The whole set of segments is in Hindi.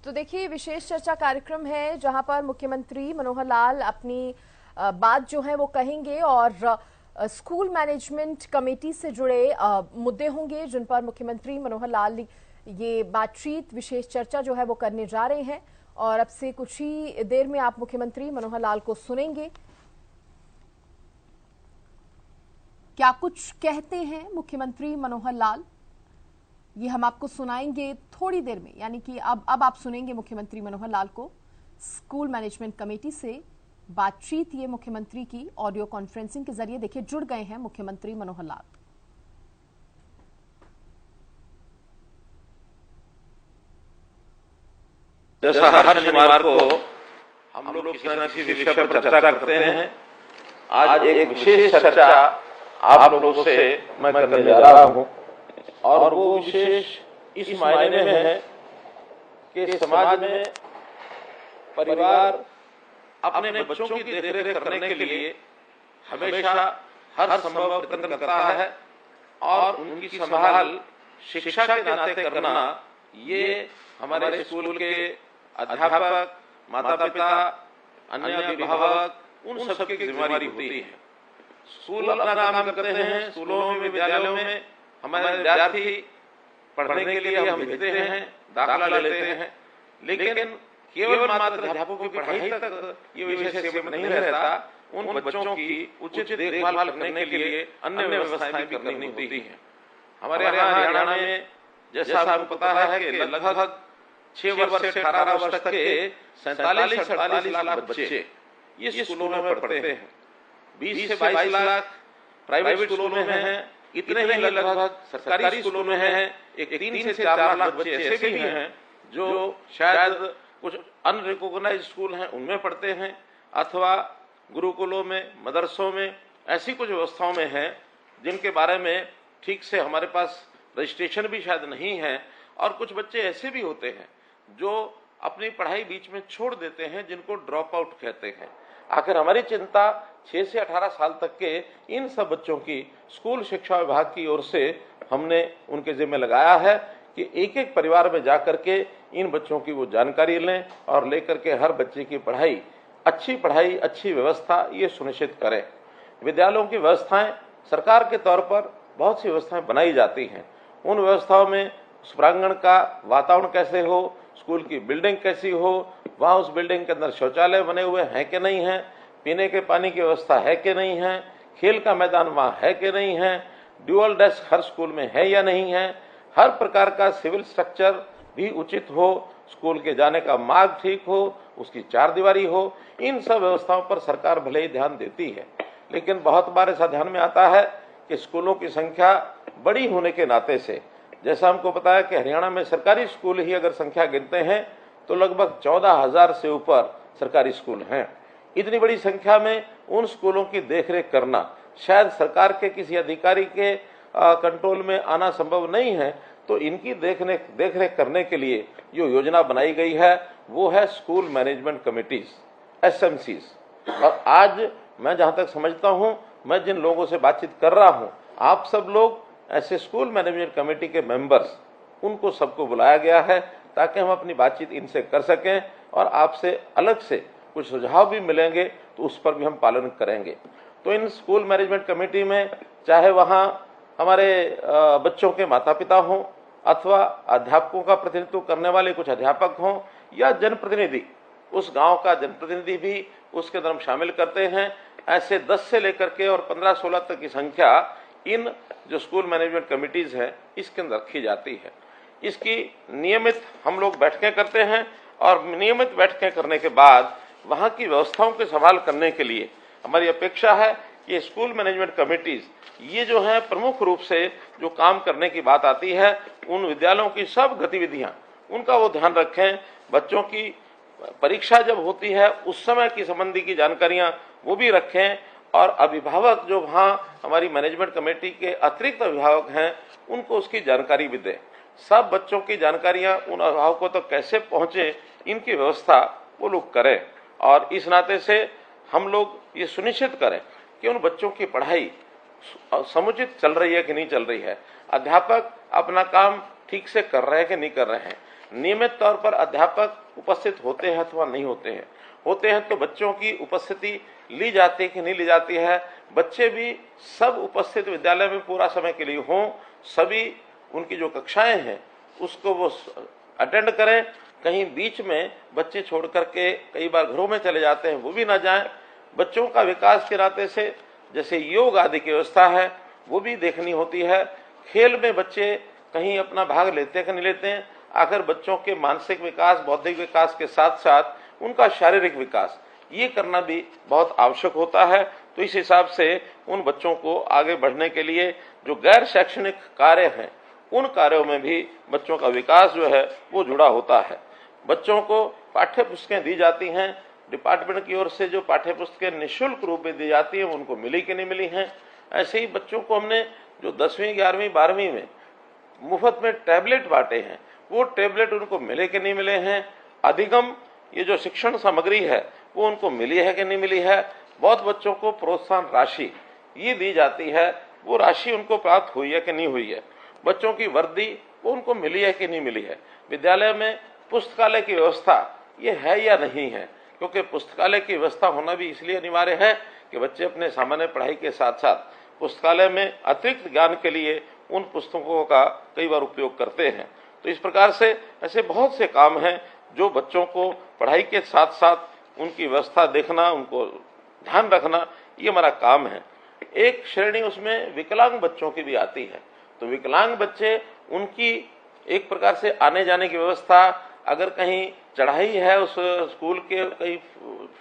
तो देखिए, विशेष चर्चा कार्यक्रम है जहां पर मुख्यमंत्री मनोहर लाल अपनी बात जो है वो कहेंगे और स्कूल मैनेजमेंट कमेटी से जुड़े मुद्दे होंगे जिन पर मुख्यमंत्री मनोहर लाल ये बातचीत विशेष चर्चा जो है वो करने जा रहे हैं। और अब से कुछ ही देर में आप मुख्यमंत्री मनोहर लाल को सुनेंगे। क्या कुछ कहते हैं मुख्यमंत्री मनोहर लाल, ये हम आपको सुनाएंगे थोड़ी देर में। यानी कि अब आप सुनेंगे मुख्यमंत्री मनोहर लाल को स्कूल मैनेजमेंट कमेटी से बातचीत, ये मुख्यमंत्री की ऑडियो कॉन्फ्रेंसिंग के जरिए देखिए जुड़ गए हैं मुख्यमंत्री मनोहर लाल। जैसा हर शनिवार को हम लोग किसी न किसी विषय पर चर्चा करते हैं, आज एक विशेष चर्चा आप लोगों से मैं करने जा रहा हूं और वो विशेष इस मायने में है कि समाज में परिवार अपने बच्चों की देखरेख करने के लिए हमेशा हर संभव प्रयत्न करता है और उनकी संभाल शिक्षा के नाते करना ये हमारे स्कूल के अध्यापक, माता-पिता, अन्य अभिभावक उन सबकी जिम्मेदारी होती है। स्कूल अपना काम करते हैं, स्कूलों में, विद्यालयों में हमारे विद्यार्थी पढ़ने के लिए हम भेजते हैं, दाखिला लेते हैं, लेकिन केवल मात्र अध्यापकों की पढ़ाई तक ये विषय सीमित नहीं रहता। उन बच्चों की उचित देखभाल करने के लिए अन्य व्यवस्थाएं भी करनी होती हैं। हमारे यहाँ हरियाणा में जैसा आपको पता है कि लगभग 6 वर्ष से 18 वर्ष तक के 47-48 लाख बच्चे ये स्कूलों में पढ़ते हैं। 20 से 22 लाख प्राइवेट स्कूलों में हैं, इतने ही लगभग सरकारी स्कूलों में हैं। एक 3 से 4 लाख बच्चे ऐसे भी हैं जो शायद कुछ अनरिकॉग्नाइज्ड स्कूल हैं उनमें पढ़ते हैं, अथवा गुरुकुलों में, मदरसों में ऐसी कुछ व्यवस्थाओं में हैं जिनके बारे में ठीक से हमारे पास रजिस्ट्रेशन भी शायद नहीं है। और कुछ बच्चे ऐसे भी होते हैं जो अपनी पढ़ाई बीच में छोड़ देते हैं, जिनको ड्रॉप आउट कहते हैं। आखिर हमारी चिंता 6 से 18 साल तक के इन सब बच्चों की स्कूल शिक्षा विभाग की ओर से हमने उनके जिम्मे लगाया है कि एक एक परिवार में जाकर के इन बच्चों की वो जानकारी लें और लेकर के हर बच्चे की पढ़ाई, अच्छी व्यवस्था ये सुनिश्चित करें। विद्यालयों की व्यवस्थाएं सरकार के तौर पर बहुत सी व्यवस्थाएं बनाई जाती हैं। उन व्यवस्थाओं में उस प्रांगण का वातावरण कैसे हो, स्कूल की बिल्डिंग कैसी हो, वहाँ उस बिल्डिंग के अंदर शौचालय बने हुए हैं कि नहीं है, पीने के पानी की व्यवस्था है कि नहीं है, खेल का मैदान वहाँ है कि नहीं है, ड्यूअल डेस्क हर स्कूल में है या नहीं है, हर प्रकार का सिविल स्ट्रक्चर भी उचित हो, स्कूल के जाने का मार्ग ठीक हो, उसकी चारदीवारी हो। इन सब व्यवस्थाओं पर सरकार भले ही ध्यान देती है, लेकिन बहुत बार ऐसा ध्यान में आता है कि स्कूलों की संख्या बड़ी होने के नाते से, जैसा हमको पता है कि हरियाणा में सरकारी स्कूल ही अगर संख्या गिनते हैं तो लगभग 14,000 से ऊपर सरकारी स्कूल हैं। इतनी बड़ी संख्या में उन स्कूलों की देखरेख करना शायद सरकार के किसी अधिकारी के कंट्रोल में आना संभव नहीं है। तो इनकी देखरेख करने के लिए जो योजना बनाई गई है वो है स्कूल मैनेजमेंट कमेटीज, SMCs। और आज मैं जहां तक समझता हूं, मैं जिन लोगों से बातचीत कर रहा हूं, आप सब लोग ऐसे स्कूल मैनेजमेंट कमेटी के मेंबर्स, उनको सबको बुलाया गया है ताकि हम अपनी बातचीत इनसे कर सकें और आपसे अलग से कुछ सुझाव भी मिलेंगे तो उस पर भी हम पालन करेंगे। तो इन स्कूल मैनेजमेंट कमेटी में चाहे वहाँ हमारे बच्चों के माता पिता हों, अथवा अध्यापकों का प्रतिनिधित्व करने वाले कुछ अध्यापक हों, या जनप्रतिनिधि, उस गांव का जनप्रतिनिधि भी उसके अंदर हम शामिल करते हैं। ऐसे 10 से लेकर के और 15-16 तक की संख्या इन जो स्कूल मैनेजमेंट कमिटीज हैं इसके अंदर रखी जाती है। इसकी नियमित हम लोग बैठकें करते हैं और नियमित बैठकें करने के बाद वहाँ की व्यवस्थाओं के संभाल करने के लिए हमारी अपेक्षा है कि स्कूल मैनेजमेंट कमिटीज ये जो है प्रमुख रूप से जो काम करने की बात आती है, उन विद्यालयों की सब गतिविधियां उनका वो ध्यान रखें। बच्चों की परीक्षा जब होती है उस समय की संबंधी की जानकारियां वो भी रखें, और अभिभावक जो वहाँ हमारी मैनेजमेंट कमेटी के अतिरिक्त अभिभावक हैं उनको उसकी जानकारी भी दें। सब बच्चों की जानकारियां उन अभिभावकों तक कैसे पहुंचे, इनकी व्यवस्था वो लोग करें। और इस नाते से हम लोग ये सुनिश्चित करें कि उन बच्चों की पढ़ाई समुचित चल रही है कि नहीं चल रही है, अध्यापक अपना काम ठीक से कर रहे हैं कि नहीं कर रहे हैं। नियमित तौर पर अध्यापक उपस्थित होते हैं अथवा नहीं होते हैं, होते हैं तो बच्चों की उपस्थिति ली जाती है कि नहीं ली जाती है, बच्चे भी सब उपस्थित विद्यालय में पूरा समय के लिए हों, सभी उनकी जो कक्षाएं हैं उसको वो अटेंड करें, कहीं बीच में बच्चे छोड़ करके कई बार घरों में चले जाते हैं वो भी ना जाएं। बच्चों का विकास के नाते से जैसे योग आदि की व्यवस्था है वो भी देखनी होती है। खेल में बच्चे कहीं अपना भाग लेते हैं कि नहीं लेते हैं, आखिर बच्चों के मानसिक विकास, बौद्धिक विकास के साथ साथ उनका शारीरिक विकास ये करना भी बहुत आवश्यक होता है। तो इस हिसाब से उन बच्चों को आगे बढ़ने के लिए जो गैर शैक्षणिक कार्य हैं उन कार्यों में भी बच्चों का विकास जो है वो जुड़ा होता है। बच्चों को पाठ्य पुस्तकें दी जाती हैं, डिपार्टमेंट की ओर से जो पाठ्य पुस्तकें निःशुल्क रूप में दी जाती हैं उनको मिली कि नहीं मिली हैं। ऐसे ही बच्चों को हमने जो 10वीं 11वीं 12वीं में मुफ्त में टैबलेट बांटे हैं वो टैबलेट उनको मिले कि नहीं मिले हैं। अधिगम ये जो शिक्षण सामग्री है वो उनको मिली है कि नहीं मिली है। बहुत बच्चों को प्रोत्साहन राशि ये दी जाती है, वो राशि उनको प्राप्त हुई है कि नहीं हुई है। बच्चों की वर्दी वो उनको मिली है कि नहीं मिली है। विद्यालय में पुस्तकालय की व्यवस्था ये है या नहीं है, क्योंकि पुस्तकालय की व्यवस्था होना भी इसलिए अनिवार्य है कि बच्चे अपने सामान्य पढ़ाई के साथ साथ पुस्तकालय में अतिरिक्त ज्ञान के लिए उन पुस्तकों का कई बार उपयोग करते हैं। तो इस प्रकार से ऐसे बहुत से काम हैं जो बच्चों को पढ़ाई के साथ साथ उनकी व्यवस्था देखना, उनको ध्यान रखना, ये हमारा काम है। एक श्रेणी उसमें विकलांग बच्चों की भी आती है, तो विकलांग बच्चे उनकी एक प्रकार से आने जाने की व्यवस्था, अगर कहीं चढ़ाई है उस स्कूल के कहीं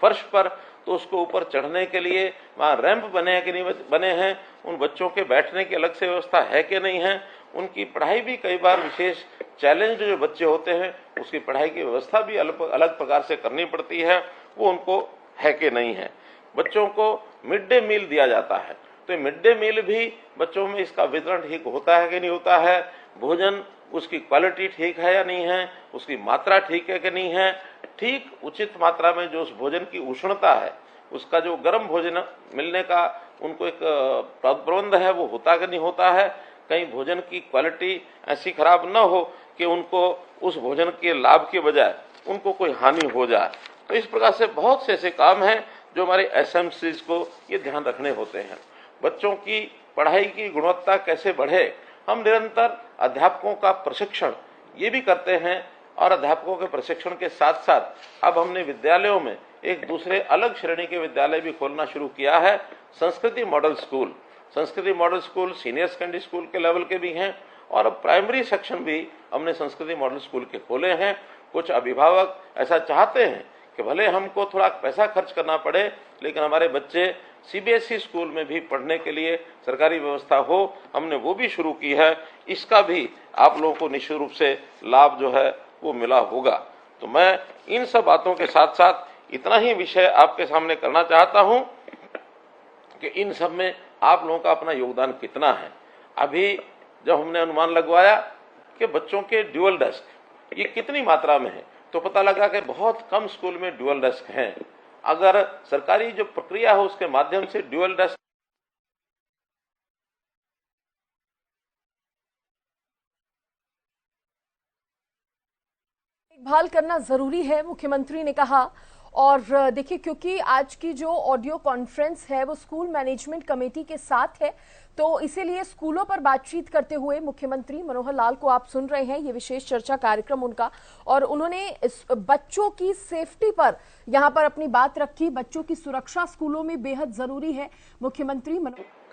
फर्श पर तो उसको ऊपर चढ़ने के लिए वहाँ रैंप बने हैं कि नहीं बने हैं, उन बच्चों के बैठने की अलग से व्यवस्था है कि नहीं है। उनकी पढ़ाई भी कई बार विशेष चैलेंज जो बच्चे होते हैं उसकी पढ़ाई की व्यवस्था भी अलग प्रकार से करनी पड़ती है, वो उनको है कि नहीं है। बच्चों को मिड डे मील दिया जाता है, तो मिड डे मील भी बच्चों में इसका वितरण ठीक होता है कि नहीं होता है, भोजन उसकी क्वालिटी ठीक है या नहीं है, उसकी मात्रा ठीक है कि नहीं है, ठीक उचित मात्रा में जो उस भोजन की उष्णता है, उसका जो गर्म भोजन मिलने का उनको एक प्रबंध है वो होता कि नहीं होता है। कहीं भोजन की क्वालिटी ऐसी खराब न हो कि उनको उस भोजन के लाभ के बजाय उनको कोई हानि हो जाए। तो इस प्रकार से बहुत से ऐसे काम हैं जो हमारे एसएमसीज को ये ध्यान रखने होते हैं। बच्चों की पढ़ाई की गुणवत्ता कैसे बढ़े, हम निरंतर अध्यापकों का प्रशिक्षण ये भी करते हैं, और अध्यापकों के प्रशिक्षण के साथ साथ अब हमने विद्यालयों में एक दूसरे अलग श्रेणी के विद्यालय भी खोलना शुरू किया है। संस्कृति मॉडल स्कूल, संस्कृति model school senior secondary school के लेवल के भी हैं, और अब प्राइमरी सेक्शन भी हमने संस्कृति मॉडल स्कूल के खोले हैं। कुछ अभिभावक ऐसा चाहते हैं कि भले हमको थोड़ा पैसा खर्च करना पड़े लेकिन हमारे बच्चे सीबीएसई स्कूल में भी पढ़ने के लिए सरकारी व्यवस्था हो, हमने वो भी शुरू की है। इसका भी आप लोगों को निश्चित रूप से लाभ जो है वो मिला होगा। तो मैं इन सब बातों के साथ साथ इतना ही विषय आपके सामने करना चाहता हूं कि इन सब में आप लोगों का अपना योगदान कितना है। अभी जब हमने अनुमान लगवाया कि बच्चों के ड्यूअल डेस्क ये कितनी मात्रा में है, तो पता लगा कि बहुत कम स्कूल में ड्यूअल डेस्क हैं। अगर सरकारी जो प्रक्रिया है उसके माध्यम से ड्यूअल डेस्क देखभाल करना जरूरी है, मुख्यमंत्री ने कहा। और देखिए, क्योंकि आज की जो ऑडियो कॉन्फ्रेंस है वो स्कूल मैनेजमेंट कमेटी के साथ है, तो इसीलिए स्कूलों पर बातचीत करते हुए मुख्यमंत्री मनोहर लाल को आप सुन रहे हैं, ये विशेष चर्चा कार्यक्रम उनका, और उन्होंने इस बच्चों की सेफ्टी पर यहां पर अपनी बात रखी। बच्चों की सुरक्षा स्कूलों में बेहद जरूरी है। मुख्यमंत्री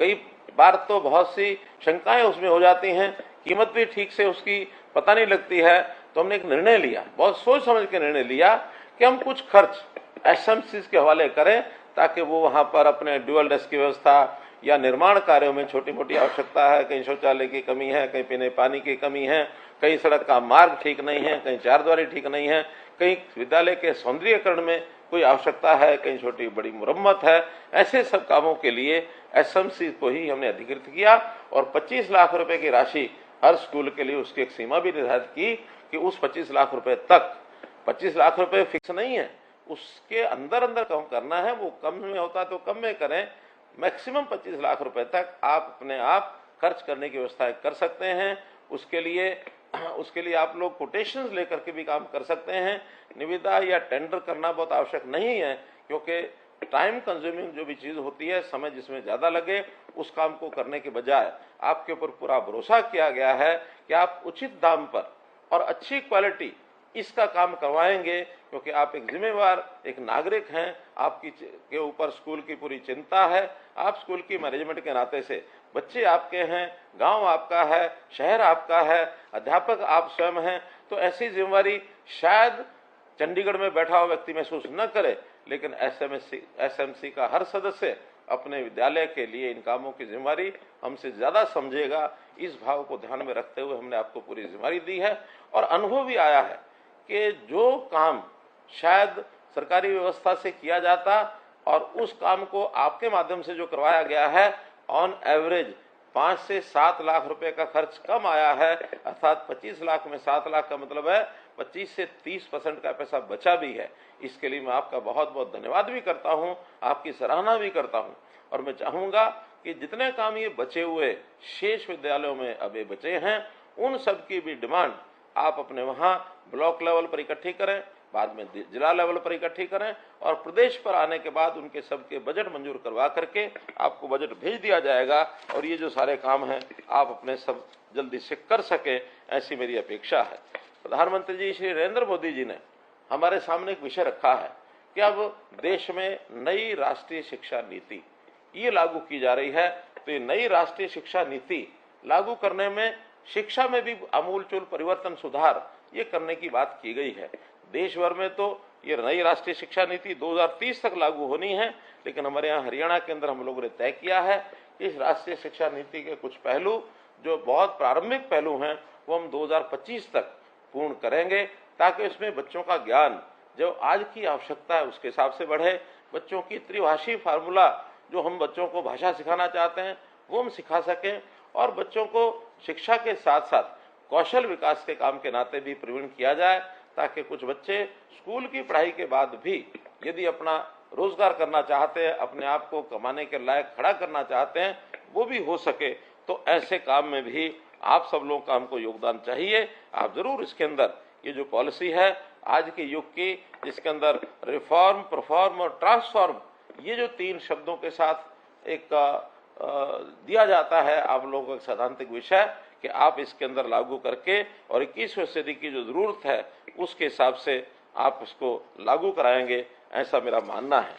कई बार तो बहुत सी शंकाएं उसमें हो जाती हैं, कीमत भी ठीक से उसकी पता नहीं लगती है, तो हमने एक निर्णय लिया, बहुत सोच समझ के निर्णय लिया कि हम कुछ खर्च एसएमसीज के हवाले करें ताकि वो वहां पर अपने ड्यूअल डेस्क की व्यवस्था या निर्माण कार्यों में छोटी मोटी आवश्यकता है, कहीं शौचालय की कमी है, कहीं पीने पानी की कमी है, कहीं सड़क का मार्ग ठीक नहीं है, कहीं चारद्वारी ठीक नहीं है, कहीं विद्यालय के सौंदर्यीकरण में कोई आवश्यकता है, कहीं छोटी बड़ी मुरम्मत है, ऐसे सब कामों के लिए एसएमसी को ही हमने अधिकृत किया और 25 लाख रुपए की राशि हर स्कूल के लिए उसकी एक सीमा भी निर्धारित की कि उस 25 लाख रुपए तक, 25 लाख रुपए फिक्स नहीं है, उसके अंदर अंदर कम करना है, वो कम में होता तो कम में करें, मैक्सिमम 25 लाख रुपए तक आप अपने आप खर्च करने की व्यवस्था कर सकते हैं। उसके लिए उसके लिए आप लोग कोटेशंस लेकर के भी काम कर सकते हैं। निविदा या टेंडर करना बहुत आवश्यक नहीं है, क्योंकि टाइम कंज्यूमिंग जो भी चीज होती है, समय जिसमें ज्यादा लगे, उस काम को करने के बजाय आपके ऊपर पूरा भरोसा किया गया है कि आप उचित दाम पर और अच्छी क्वालिटी इसका काम करवाएंगे, क्योंकि आप एक जिम्मेवार एक नागरिक हैं। आपकी के ऊपर स्कूल की पूरी चिंता है। आप स्कूल की मैनेजमेंट के नाते से, बच्चे आपके हैं, गांव आपका है, शहर आपका है, अध्यापक आप स्वयं हैं, तो ऐसी जिम्मेवारी शायद चंडीगढ़ में बैठा हुआ व्यक्ति महसूस न करे, लेकिन एसएमसी का हर सदस्य अपने विद्यालय के लिए इन कामों की जिम्मेवारी हमसे ज्यादा समझेगा। इस भाव को ध्यान में रखते हुए हमने आपको पूरी जिम्मेवारी दी है। और अनुभव भी आया है कि जो काम शायद सरकारी व्यवस्था से किया जाता और उस काम को आपके माध्यम से जो करवाया गया है, ऑन एवरेज 5 से 7 लाख रुपए का खर्च कम आया है। अर्थात 25 लाख में 7 लाख का मतलब है 25 से 30% का पैसा बचा भी है। इसके लिए मैं आपका बहुत बहुत धन्यवाद भी करता हूं, आपकी सराहना भी करता हूं। और मैं चाहूंगा कि जितने काम ये बचे हुए शेष विद्यालयों में अभी बचे हैं, उन सब की भी डिमांड आप अपने वहां ब्लॉक लेवल पर इकट्ठी करें, बाद में जिला लेवल पर इकट्ठी करें, और प्रदेश पर आने के बाद उनके सबके बजट मंजूर करवा करके आपको बजट भेज दिया जाएगा। और ये जो सारे काम हैं आप अपने सब जल्दी से कर सके, ऐसी मेरी अपेक्षा है। प्रधानमंत्री जी श्री नरेंद्र मोदी जी ने हमारे सामने एक विषय रखा है कि अब देश में नई राष्ट्रीय शिक्षा नीति ये लागू की जा रही है। तो ये नई राष्ट्रीय शिक्षा नीति लागू करने में शिक्षा में भी आमूलचूल परिवर्तन, सुधार ये करने की बात की गई है। देश भर में तो ये नई राष्ट्रीय शिक्षा नीति 2030 तक लागू होनी है, लेकिन हमारे यहाँ हरियाणा के अंदर हम लोगों ने तय किया है कि इस राष्ट्रीय शिक्षा नीति के कुछ पहलू जो बहुत प्रारंभिक पहलू हैं वो हम 2025 तक पूर्ण करेंगे, ताकि उसमें बच्चों का ज्ञान जो आज की आवश्यकता है उसके हिसाब से बढ़े। बच्चों की त्रिभाषी फार्मूला जो हम बच्चों को भाषा सिखाना चाहते हैं वो हम सिखा सकें, और बच्चों को शिक्षा के साथ साथ कौशल विकास के काम के नाते भी प्रवीण किया जाए, ताकि कुछ बच्चे स्कूल की पढ़ाई के बाद भी यदि अपना रोजगार करना चाहते हैं, अपने आप को कमाने के लायक खड़ा करना चाहते हैं, वो भी हो सके। तो ऐसे काम में भी आप सब लोगों का हमको योगदान चाहिए। आप जरूर इसके अंदर ये जो पॉलिसी है आज के युग की, जिसके अंदर रिफॉर्म, परफॉर्म और ट्रांसफॉर्म, ये जो 3 शब्दों के साथ एक दिया जाता है आप लोगों का सैद्धांतिक विषय, कि आप इसके अंदर लागू करके और 21वीं सदी की जो जरूरत है उसके हिसाब से आप उसको लागू कराएंगे, ऐसा मेरा मानना है।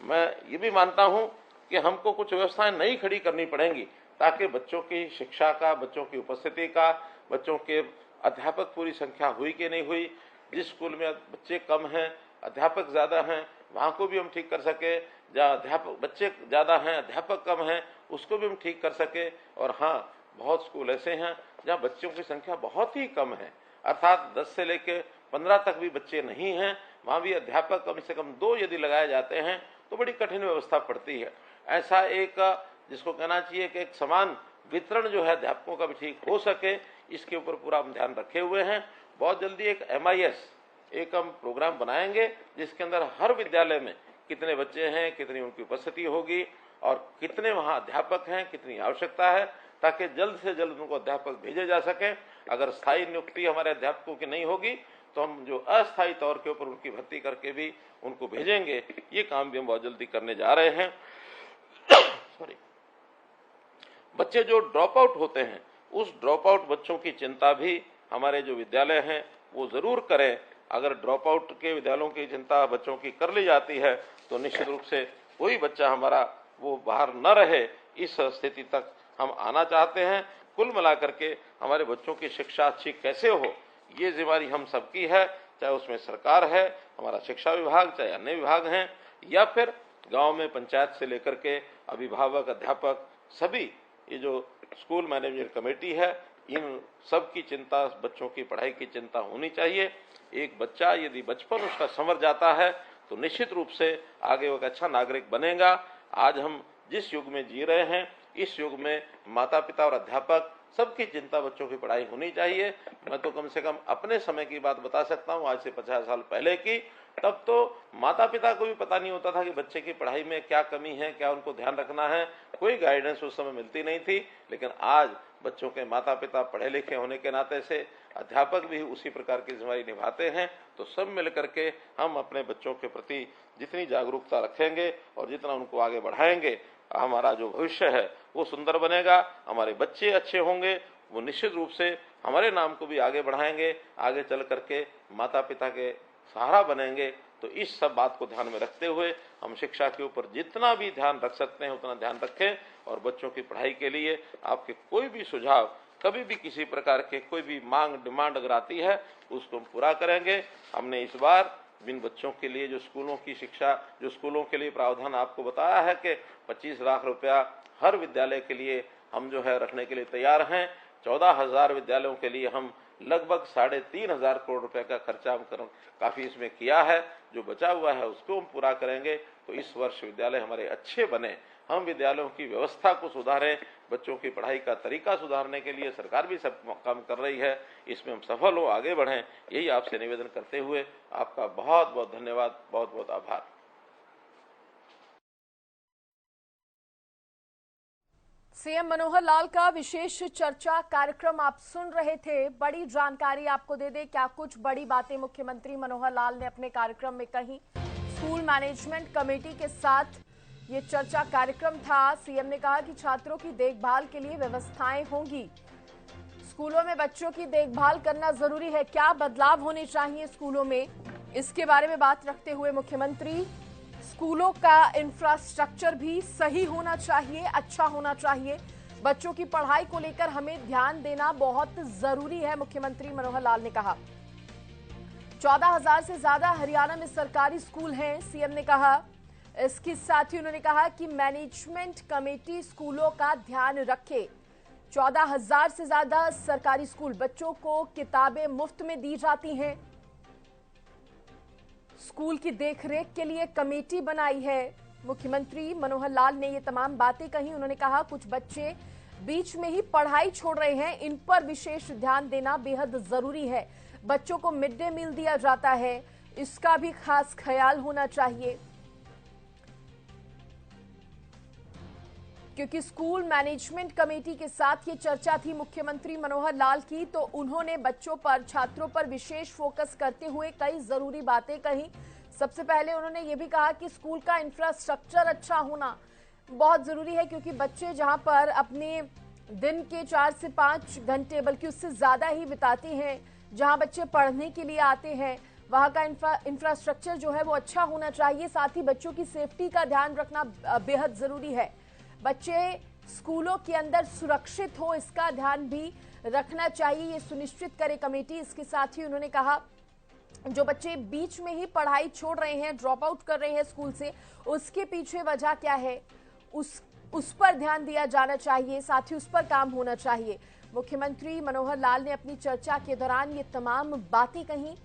मैं ये भी मानता हूं कि हमको कुछ व्यवस्थाएं नई खड़ी करनी पड़ेंगी, ताकि बच्चों की शिक्षा का, बच्चों की उपस्थिति का, बच्चों के अध्यापक पूरी संख्या हुई कि नहीं हुई, जिस स्कूल में बच्चे कम हैं, अध्यापक ज्यादा हैं, वहां को भी हम ठीक कर सके। जहाँ अध्यापक बच्चे ज्यादा हैं, अध्यापक कम हैं, उसको भी हम ठीक कर सके। और हाँ, बहुत स्कूल ऐसे हैं जहाँ बच्चों की संख्या बहुत ही कम है, अर्थात 10 से लेकर 15 तक भी बच्चे नहीं हैं, वहां भी अध्यापक कम से कम 2 यदि लगाए जाते हैं तो बड़ी कठिन व्यवस्था पड़ती है। ऐसा एक जिसको कहना चाहिए कि एक समान वितरण जो है अध्यापकों का भी ठीक हो सके, इसके ऊपर पूरा हम ध्यान रखे हुए हैं। बहुत जल्दी एक MIS एक हम प्रोग्राम बनाएंगे, जिसके अंदर हर विद्यालय में कितने बच्चे हैं, कितनी उनकी उपस्थिति होगी और कितने वहां अध्यापक हैं, कितनी आवश्यकता है, ताकि जल्द से जल्द उनको अध्यापक भेजे जा सके। अगर स्थायी नियुक्ति हमारे अध्यापकों की नहीं होगी तो हम जो अस्थायी तौर के ऊपर उनकी भर्ती करके भी उनको भेजेंगे। ये काम भी हम बहुत जल्दी करने जा रहे हैं। सॉरी, बच्चे जो ड्रॉप आउट होते हैं, उस ड्रॉप आउट बच्चों की चिंता भी हमारे जो विद्यालय हैं वो जरूर करें। अगर ड्रॉप आउट के विद्यालयों की चिंता बच्चों की कर ली जाती है तो निश्चित रूप से कोई बच्चा हमारा वो बाहर न रहे, इस स्थिति तक हम आना चाहते हैं। कुल मिलाकर के हमारे बच्चों की शिक्षा अच्छी कैसे हो, ये जिम्मेदारी हम सबकी है, चाहे उसमें सरकार है, हमारा शिक्षा विभाग, चाहे अन्य विभाग हैं, या फिर गांव में पंचायत से लेकर के अभिभावक, अध्यापक, सभी ये जो स्कूल मैनेजमेंट कमेटी है, इन सब की चिंता, बच्चों की पढ़ाई की चिंता होनी चाहिए। एक बच्चा यदि बचपन उसका संवर जाता है तो निश्चित रूप से आगे वो एक अच्छा नागरिक बनेगा। आज हम जिस युग में जी रहे हैं, इस युग में माता पिता और अध्यापक सबकी चिंता बच्चों की पढ़ाई होनी चाहिए। मैं तो कम से कम अपने समय की बात बता सकता हूँ, आज से 50 साल पहले की। तब तो माता पिता को भी पता नहीं होता था कि बच्चे की पढ़ाई में क्या कमी है, क्या उनको ध्यान रखना है, कोई गाइडेंस उस समय मिलती नहीं थी। लेकिन आज बच्चों के माता पिता पढ़े लिखे होने के नाते से अध्यापक भी उसी प्रकार की जिम्मेदारी निभाते हैं। तो सब मिलकर के हम अपने बच्चों के प्रति जितनी जागरूकता रखेंगे और जितना उनको आगे बढ़ाएंगे, हमारा जो भविष्य है वो सुंदर बनेगा, हमारे बच्चे अच्छे होंगे, वो निश्चित रूप से हमारे नाम को भी आगे बढ़ाएंगे, आगे चल करके माता पिता के सहारा बनेंगे। तो इस सब बात को ध्यान में रखते हुए हम शिक्षा के ऊपर जितना भी ध्यान रख सकते हैं उतना ध्यान रखें और बच्चों की पढ़ाई के लिए आपके कोई भी सुझाव, कभी भी किसी प्रकार के कोई भी मांग डिमांड अगर आती है उसको हम पूरा करेंगे। हमने इस बार इन बच्चों के लिए जो स्कूलों की शिक्षा, जो स्कूलों के लिए प्रावधान आपको बताया है कि 25 लाख रुपया हर विद्यालय के लिए हम जो है रखने के लिए तैयार हैं। 14,000 विद्यालयों के लिए हम लगभग 3,500 करोड़ रुपए का खर्चा हम काफी इसमें किया है। जो बचा हुआ है उसको हम पूरा करेंगे। तो इस वर्ष विद्यालय हमारे अच्छे बने, हम विद्यालयों की व्यवस्था को सुधारें, बच्चों की पढ़ाई का तरीका सुधारने के लिए सरकार भी सब काम कर रही है, इसमें हम सफल हो, आगे बढ़ें, यही आपसे निवेदन करते हुए आपका बहुत बहुत धन्यवाद, बहुत बहुत आभार। सीएम मनोहर लाल का विशेष चर्चा कार्यक्रम आप सुन रहे थे। बड़ी जानकारी आपको दे दे क्या कुछ बड़ी बातें मुख्यमंत्री मनोहर लाल ने अपने कार्यक्रम में कही। स्कूल मैनेजमेंट कमेटी के साथ ये चर्चा कार्यक्रम था। सीएम ने कहा कि छात्रों की देखभाल के लिए व्यवस्थाएं होंगी, स्कूलों में बच्चों की देखभाल करना जरूरी है। क्या बदलाव होने चाहिए स्कूलों में, इसके बारे में बात रखते हुए मुख्यमंत्री, स्कूलों का इंफ्रास्ट्रक्चर भी सही होना चाहिए, अच्छा होना चाहिए, बच्चों की पढ़ाई को लेकर हमें ध्यान देना बहुत जरूरी है, मुख्यमंत्री मनोहर लाल ने कहा। 14,000 से ज्यादा हरियाणा में सरकारी स्कूल हैं, सीएम ने कहा। इसके साथ ही उन्होंने कहा कि मैनेजमेंट कमेटी स्कूलों का ध्यान रखे। 14,000 से ज्यादा सरकारी स्कूल, बच्चों को किताबें मुफ्त में दी जाती हैं, स्कूल की देखरेख के लिए कमेटी बनाई है। मुख्यमंत्री मनोहर लाल ने ये तमाम बातें कही। उन्होंने कहा कुछ बच्चे बीच में ही पढ़ाई छोड़ रहे हैं, इन पर विशेष ध्यान देना बेहद जरूरी है। बच्चों को मिड डे मील दिया जाता है, इसका भी खास ख्याल होना चाहिए, क्योंकि स्कूल मैनेजमेंट कमेटी के साथ ये चर्चा थी मुख्यमंत्री मनोहर लाल की, तो उन्होंने बच्चों पर, छात्रों पर विशेष फोकस करते हुए कई जरूरी बातें कही। सबसे पहले उन्होंने ये भी कहा कि स्कूल का इंफ्रास्ट्रक्चर अच्छा होना बहुत जरूरी है, क्योंकि बच्चे जहां पर अपने दिन के 4 से 5 घंटे बल्कि उससे ज्यादा ही बिताते हैं, जहां बच्चे पढ़ने के लिए आते हैं, वहां का इंफ्रास्ट्रक्चर जो है वो अच्छा होना चाहिए। साथ ही बच्चों की सेफ्टी का ध्यान रखना बेहद जरूरी है। बच्चे स्कूलों के अंदर सुरक्षित हो, इसका ध्यान भी रखना चाहिए, ये सुनिश्चित करे कमेटी। इसके साथ ही उन्होंने कहा जो बच्चे बीच में ही पढ़ाई छोड़ रहे हैं, ड्रॉप आउट कर रहे हैं स्कूल से, उसके पीछे वजह क्या है, उस पर ध्यान दिया जाना चाहिए, साथ ही उस पर काम होना चाहिए। मुख्यमंत्री मनोहर लाल ने अपनी चर्चा के दौरान ये तमाम बातें कही।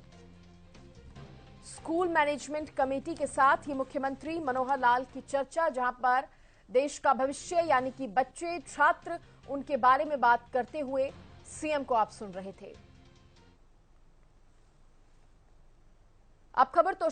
स्कूल मैनेजमेंट कमेटी के साथ ये मुख्यमंत्री मनोहर लाल की चर्चा, जहां पर देश का भविष्य यानी कि बच्चे, छात्र, उनके बारे में बात करते हुए सीएम को आप सुन रहे थे। अब खबर तो